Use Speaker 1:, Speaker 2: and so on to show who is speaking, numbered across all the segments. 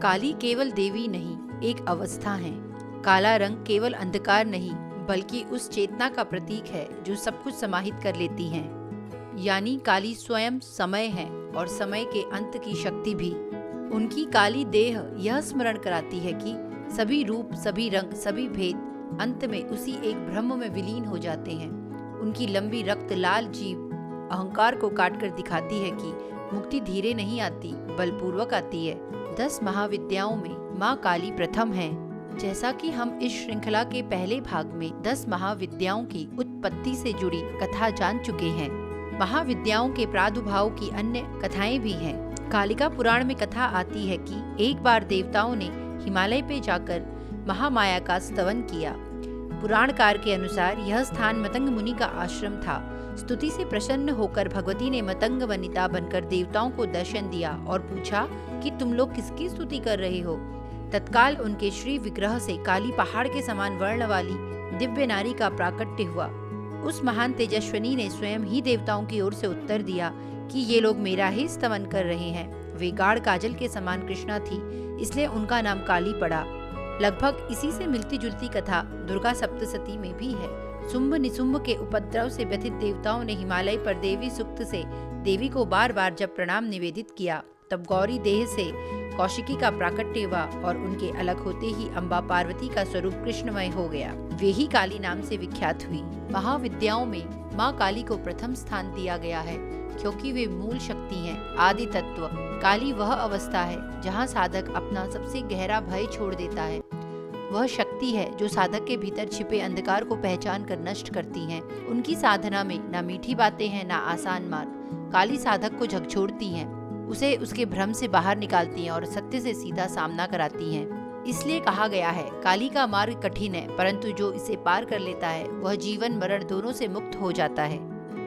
Speaker 1: काली केवल देवी नहीं, एक अवस्था है। काला रंग केवल अंधकार नहीं, बल्कि उस चेतना का प्रतीक है जो सब कुछ समाहित कर लेती है। यानी काली स्वयं समय है और समय के अंत की शक्ति भी। उनकी काली देह यह स्मरण कराती है कि सभी रूप, सभी रंग, सभी भेद अंत में उसी एक ब्रह्म में विलीन हो जाते हैं। उनकी लंबी रक्त लाल जीभ अहंकार को काटकर दिखाती है कि मुक्ति धीरे नहीं आती, बलपूर्वक आती है। 10 महाविद्याओं में माँ काली प्रथम है। जैसा कि हम इस श्रृंखला के पहले भाग में 10 महाविद्याओं की उत्पत्ति से जुड़ी कथा जान चुके हैं। महाविद्याओं के प्रादुर्भाव की अन्य कथाएं भी हैं। कालिका पुराण में कथा आती है कि एक बार देवताओं ने हिमालय पे जाकर महामाया का स्तवन किया। पुराणकार के अनुसार यह स्थान मतंग मुनि का आश्रम था। स्तुति से प्रसन्न होकर भगवती ने मतंग वनिता बनकर देवताओं को दर्शन दिया और पूछा कि तुम लोग किसकी स्तुति कर रहे हो। तत्काल उनके श्री विग्रह से काली पहाड़ के समान वर्ण वाली दिव्य नारी का प्राकट्य हुआ। उस महान तेजस्विनी ने स्वयं ही देवताओं की ओर से उत्तर दिया कि ये लोग मेरा ही स्तवन कर रहे हैं। वे गाढ़ काजल के समान कृष्णा थी, इसलिए उनका नाम काली पड़ा। लगभग इसी से मिलती जुलती कथा दुर्गा सप्तशती में भी है। शुंभ निशुंभ के उपद्रव से व्यथित देवताओं ने हिमालय पर देवी सूक्त से देवी को बार बार जब प्रणाम निवेदित किया, तब गौरी देह से कौशिकी का प्राकट्य हुआ और उनके अलग होते ही अम्बा पार्वती का स्वरूप कृष्णमय हो गया। वे ही काली नाम से विख्यात हुई। महाविद्याओं में माँ काली को प्रथम स्थान दिया गया है, क्योंकि वे मूल शक्ति हैं, आदि तत्व। काली वह अवस्था है जहाँ साधक अपना सबसे गहरा भय छोड़ देता है। वह शक्ति है जो साधक के भीतर छिपे अंधकार को पहचान कर नष्ट करती हैं। उनकी साधना में न मीठी बातें हैं, न आसान मार्ग। काली साधक को झकझोरती हैं, उसे उसके भ्रम से बाहर निकालती हैं और सत्य से सीधा सामना कराती हैं। इसलिए कहा गया है, काली का मार्ग कठिन है, परंतु जो इसे पार कर लेता है वह जीवन मरण दोनों से मुक्त हो जाता है।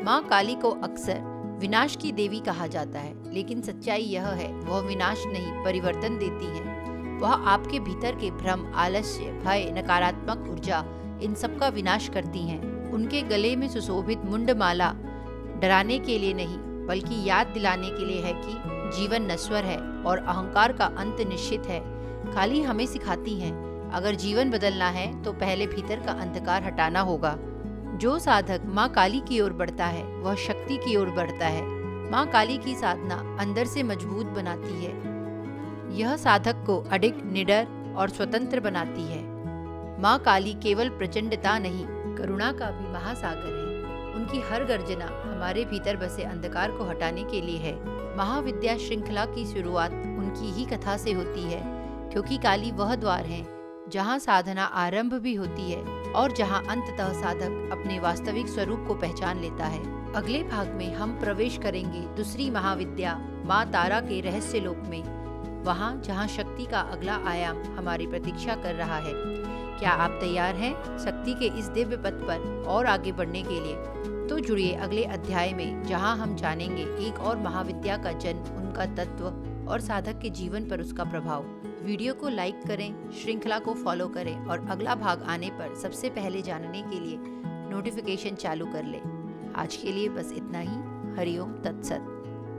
Speaker 1: माँ काली को अक्सर विनाश की देवी कहा जाता है, लेकिन सच्चाई यह है वह विनाश नहीं, परिवर्तन देती है। वह आपके भीतर के भ्रम, आलस्य, भय, नकारात्मक ऊर्जा, इन सब का विनाश करती हैं। उनके गले में सुशोभित मुंडमाला डराने के लिए नहीं, बल्कि याद दिलाने के लिए है कि जीवन नश्वर है और अहंकार का अंत निश्चित है। काली हमें सिखाती हैं, अगर जीवन बदलना है तो पहले भीतर का अंधकार हटाना होगा। जो साधक माँ काली की ओर बढ़ता है वह शक्ति की ओर बढ़ता है। माँ काली की साधना अंदर से मजबूत बनाती है। यह साधक को अडिग, निडर और स्वतंत्र बनाती है। माँ काली केवल प्रचंडता नहीं, करुणा का भी महासागर है। उनकी हर गर्जना हमारे भीतर बसे अंधकार को हटाने के लिए है। महाविद्या श्रृंखला की शुरुआत उनकी ही कथा से होती है, क्योंकि काली वह द्वार है जहाँ साधना आरंभ भी होती है और जहाँ अंततः साधक अपने वास्तविक स्वरूप को पहचान लेता है। अगले भाग में हम प्रवेश करेंगे दूसरी महाविद्या माँ तारा के रहस्य लोक में, वहाँ जहाँ शक्ति का अगला आयाम हमारी प्रतीक्षा कर रहा है। क्या आप तैयार हैं शक्ति के इस दिव्य पथ पर और आगे बढ़ने के लिए? तो जुड़िए अगले अध्याय में, जहाँ हम जानेंगे एक और महाविद्या का जन्म, उनका तत्व और साधक के जीवन पर उसका प्रभाव। वीडियो को लाइक करें, श्रृंखला को फॉलो करें और अगला भाग आने पर सबसे पहले जानने के लिए नोटिफिकेशन चालू कर लें। आज के लिए बस इतना ही। हरिओम तत्सत।